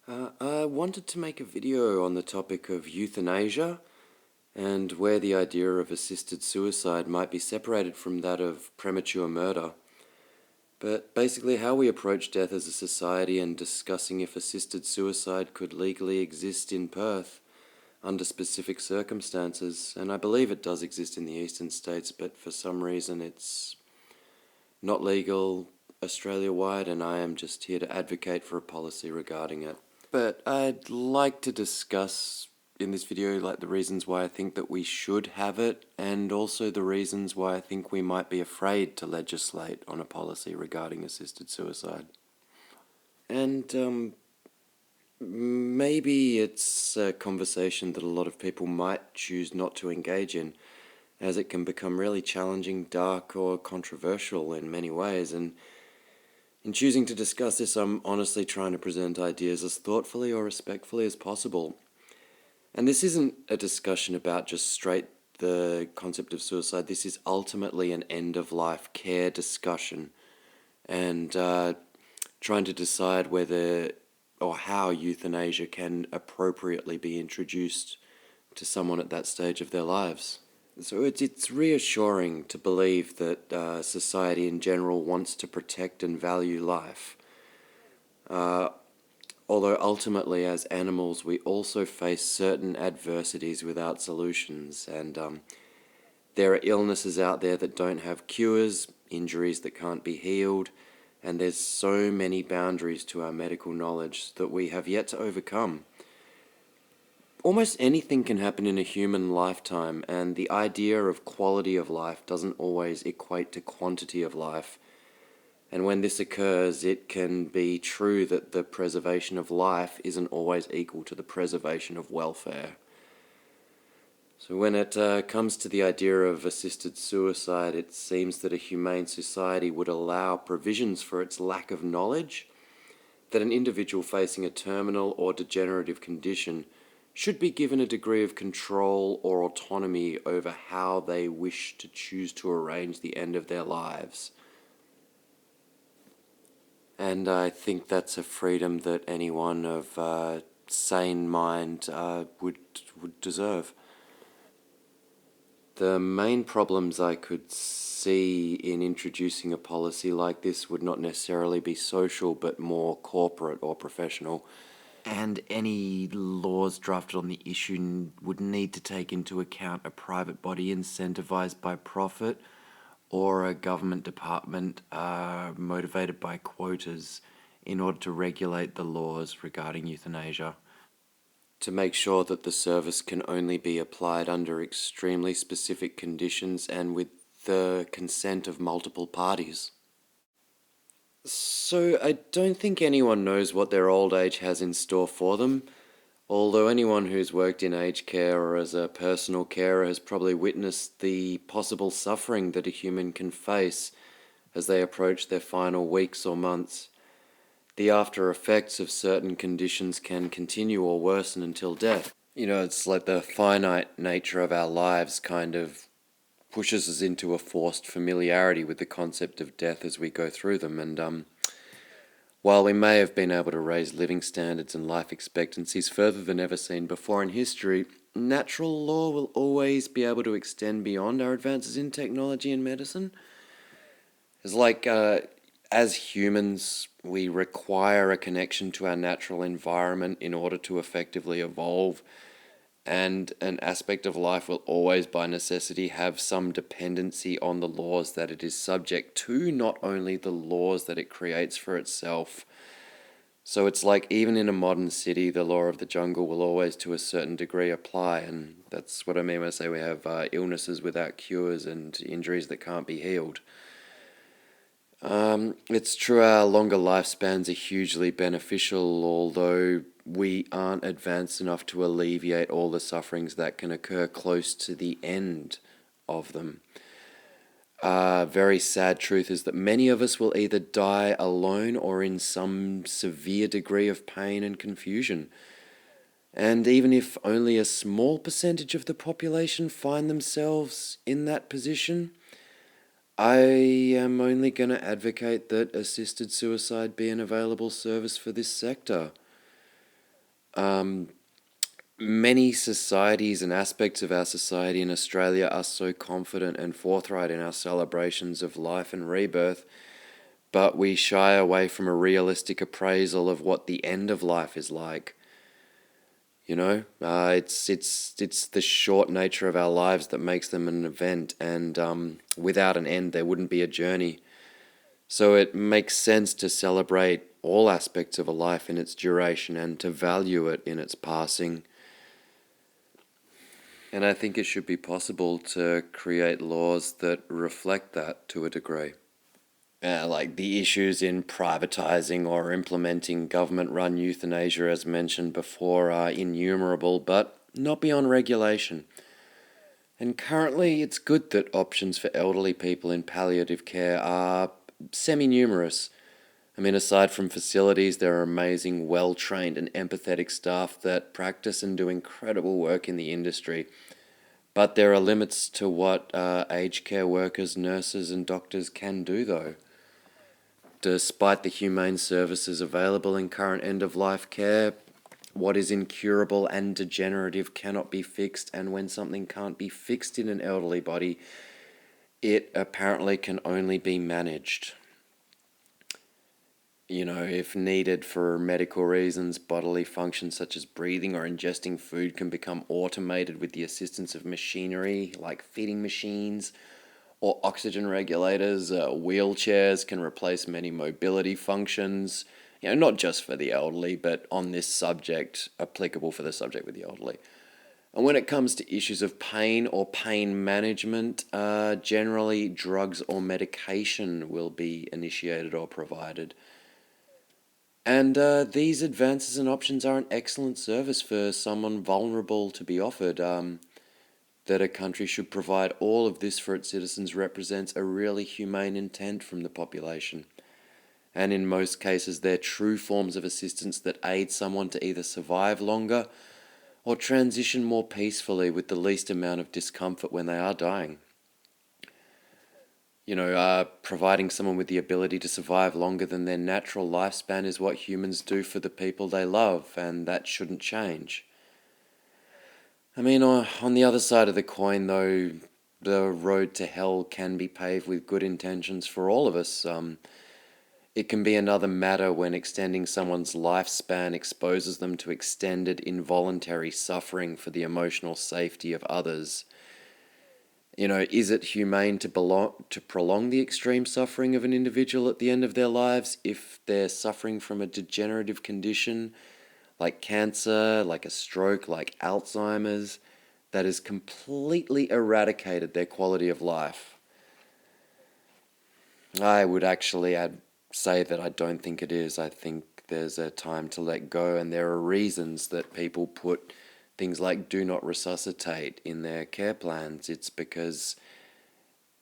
I wanted to make a video on the topic of euthanasia and where the idea of assisted suicide might be separated from that of premature murder. But basically, how we approach death as a society and discussing if assisted suicide could legally exist in Perth under specific circumstances. And I believe it does exist in the eastern states, but for some reason it's not legal Australia-wide, and I am just here to advocate for a policy regarding it. But I'd like to discuss in this video the reasons why I think that we should have it, and also the reasons why I think we might be afraid to legislate on a policy regarding assisted suicide. And maybe it's a conversation that a lot of people might choose not to engage in, as it can become really challenging, dark, or controversial in many ways. And in choosing to discuss this, I'm honestly trying to present ideas as thoughtfully or respectfully as possible. And this isn't a discussion about just straight the concept of suicide. This is ultimately an end-of-life care discussion, and trying to decide whether or how euthanasia can appropriately be introduced to someone at that stage of their lives. So it's reassuring to believe that society in general wants to protect and value life. Although ultimately, as animals, we also face certain adversities without solutions, and there are illnesses out there that don't have cures, injuries that can't be healed, and there's so many boundaries to our medical knowledge that we have yet to overcome. Almost anything can happen in a human lifetime, and the idea of quality of life doesn't always equate to quantity of life. And when this occurs, it can be true that the preservation of life isn't always equal to the preservation of welfare. So when it comes to the idea of assisted suicide, it seems that a humane society would allow provisions for its lack of knowledge, that an individual facing a terminal or degenerative condition should be given a degree of control or autonomy over how they wish to choose to arrange the end of their lives. And I think that's a freedom that anyone of sane mind would deserve. The main problems I could see in introducing a policy like this would not necessarily be social, but more corporate or professional. And any laws drafted on the issue would need to take into account a private body incentivized by profit, or a government department motivated by quotas in order to regulate the laws regarding euthanasia, to make sure that the service can only be applied under extremely specific conditions and with the consent of multiple parties. So I don't think anyone knows what their old age has in store for them, although anyone who's worked in aged care or as a personal carer has probably witnessed the possible suffering that a human can face as they approach their final weeks or months. The after effects of certain conditions can continue or worsen until death. It's like the finite nature of our lives kind of pushes us into a forced familiarity with the concept of death as we go through them. And while we may have been able to raise living standards and life expectancies further than ever seen before in history, natural law will always be able to extend beyond our advances in technology and medicine. It's like, as humans, we require a connection to our natural environment in order to effectively evolve, and an aspect of life will always by necessity have some dependency on the laws that it is subject to, not only the laws that it creates for itself. So it's like even in a modern city, the law of the jungle will always to a certain degree apply, and that's what I mean when I say we have illnesses without cures and injuries that can't be healed. It's true our longer lifespans are hugely beneficial, although we aren't advanced enough to alleviate all the sufferings that can occur close to the end of them. Very sad truth is that many of us will either die alone or in some severe degree of pain and confusion. And even if only a small percentage of the population find themselves in that position, I am only going to advocate that assisted suicide be an available service for this sector. Many societies and aspects of our society in Australia are so confident and forthright in our celebrations of life and rebirth, but we shy away from a realistic appraisal of what the end of life is like. It's the short nature of our lives that makes them an event, and without an end, there wouldn't be a journey. So it makes sense to celebrate all aspects of a life in its duration and to value it in its passing. And I think it should be possible to create laws that reflect that to a degree. Like the issues in privatizing or implementing government-run euthanasia, as mentioned before, are innumerable, but not beyond regulation. And currently, it's good that options for elderly people in palliative care are semi-numerous. I mean, aside from facilities, there are amazing, well-trained and empathetic staff that practice and do incredible work in the industry. But there are limits to what aged care workers, nurses and doctors can do, though. Despite the humane services available in current end-of-life care, what is incurable and degenerative cannot be fixed, and when something can't be fixed in an elderly body, it apparently can only be managed. If needed for medical reasons, bodily functions such as breathing or ingesting food can become automated with the assistance of machinery like feeding machines or oxygen regulators. Wheelchairs can replace many mobility functions, not just for the elderly, but on this subject, applicable for the subject with the elderly. And when it comes to issues of pain or pain management, generally drugs or medication will be initiated or provided. And these advances and options are an excellent service for someone vulnerable to be offered. That a country should provide all of this for its citizens represents a really humane intent from the population. And in most cases, they're true forms of assistance that aid someone to either survive longer or transition more peacefully with the least amount of discomfort when they are dying. Providing someone with the ability to survive longer than their natural lifespan is what humans do for the people they love, and that shouldn't change. I mean, on the other side of the coin, though, the road to hell can be paved with good intentions for all of us. It can be another matter when extending someone's lifespan exposes them to extended involuntary suffering for the emotional safety of others. Is it humane to prolong the extreme suffering of an individual at the end of their lives if they're suffering from a degenerative condition like cancer, like a stroke, like Alzheimer's, that has completely eradicated their quality of life? I would actually say that I don't think it is. I think there's a time to let go, and there are reasons that people put things like do not resuscitate in their care plans. It's because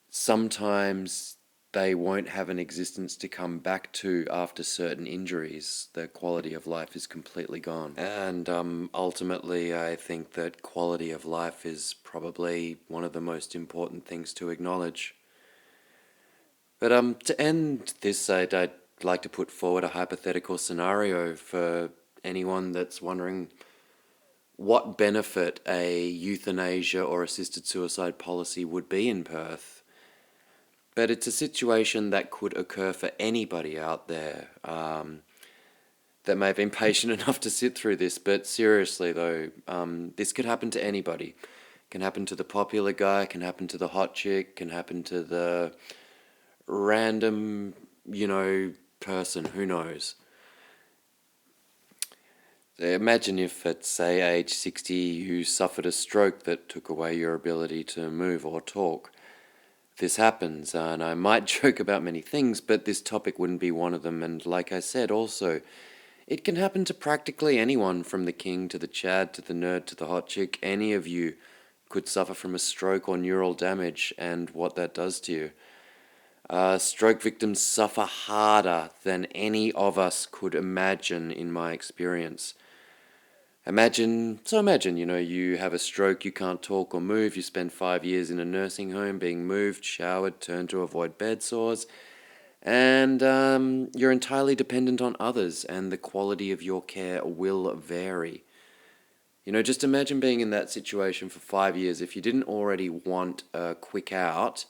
sometimes they won't have an existence to come back to after certain injuries. Their quality of life is completely gone. And ultimately, I think that quality of life is probably one of the most important things to acknowledge. But to end this, I'd like to put forward a hypothetical scenario for anyone that's wondering what benefit a euthanasia or assisted suicide policy would be in Perth. But it's a situation that could occur for anybody out there that may have been patient enough to sit through this. But seriously, though, this could happen to anybody. It can happen to the popular guy, can happen to the hot chick, can happen to the random, person, who knows. Imagine if at, say, age 60 you suffered a stroke that took away your ability to move or talk. This happens, and I might joke about many things, but this topic wouldn't be one of them. And like I said, also, it can happen to practically anyone, from the king to the chad to the nerd to the hot chick. Any of you could suffer from a stroke or neural damage, and what that does to you. Stroke victims suffer harder than any of us could imagine, in my experience. Imagine, you have a stroke, you can't talk or move, you spend 5 years in a nursing home being moved, showered, turned to avoid bed sores, And you're entirely dependent on others, and the quality of your care will vary. Just imagine being in that situation for 5 years. If you didn't already want a quick out,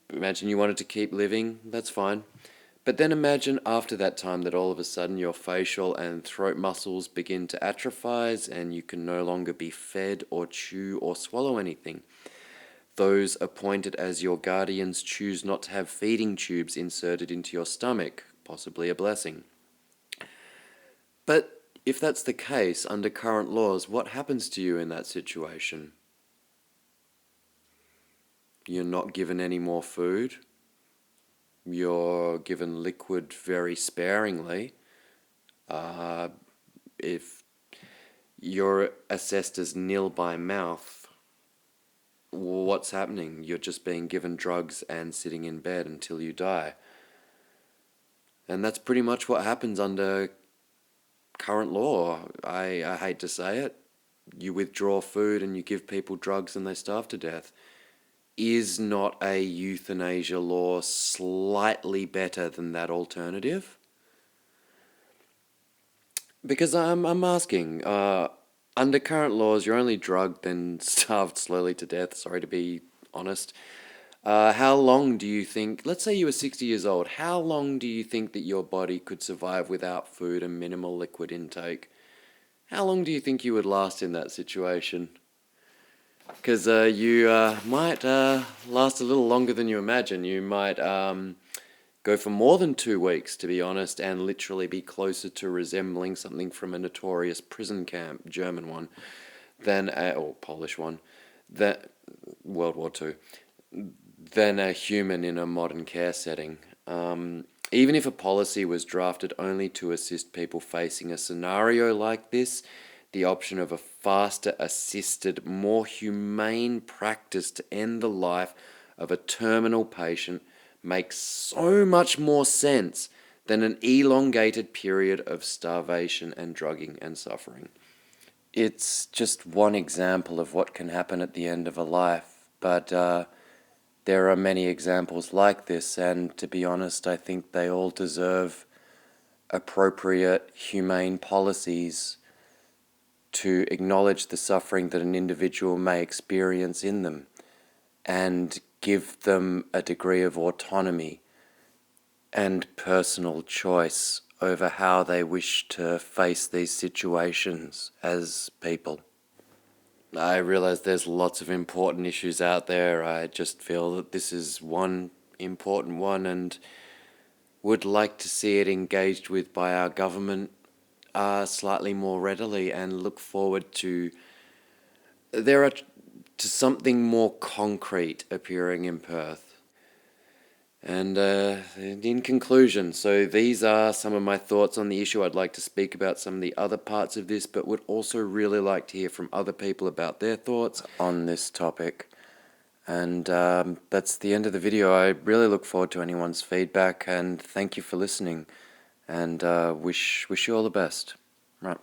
imagine you wanted to keep living, that's fine. But then imagine after that time that all of a sudden your facial and throat muscles begin to atrophize and you can no longer be fed or chew or swallow anything. Those appointed as your guardians choose not to have feeding tubes inserted into your stomach, possibly a blessing. But if that's the case, under current laws, what happens to you in that situation? You're not given any more food. You're given liquid very sparingly. If you're assessed as nil by mouth, what's happening? You're just being given drugs and sitting in bed until you die. And that's pretty much what happens under current law. I hate to say it. You withdraw food and you give people drugs and they starve to death. Is not a euthanasia law slightly better than that alternative? Because I'm asking, under current laws, you're only drugged then starved slowly to death, sorry to be honest. How long do you think, let's say you were 60 years old, how long do you think that your body could survive without food and minimal liquid intake? How long do you think you would last in that situation? Because you might last a little longer than you imagine. You might go for more than 2 weeks, to be honest, and literally be closer to resembling something from a notorious prison camp, German one, or Polish one, that World War II, than a human in a modern care setting. Even if a policy was drafted only to assist people facing a scenario like this, the option of a faster, assisted, more humane practice to end the life of a terminal patient makes so much more sense than an elongated period of starvation and drugging and suffering. It's just one example of what can happen at the end of a life, but there are many examples like this, and to be honest, I think they all deserve appropriate, humane policies to acknowledge the suffering that an individual may experience in them and give them a degree of autonomy and personal choice over how they wish to face these situations as people. I realize there's lots of important issues out there. I just feel that this is one important one and would like to see it engaged with by our government slightly more readily, and look forward to something more concrete appearing in Perth. And in conclusion, so these are some of my thoughts on the issue. I'd like to speak about some of the other parts of this, but would also really like to hear from other people about their thoughts on this topic. And that's the end of the video. I really look forward to anyone's feedback, and thank you for listening, and wish you all the best. Right.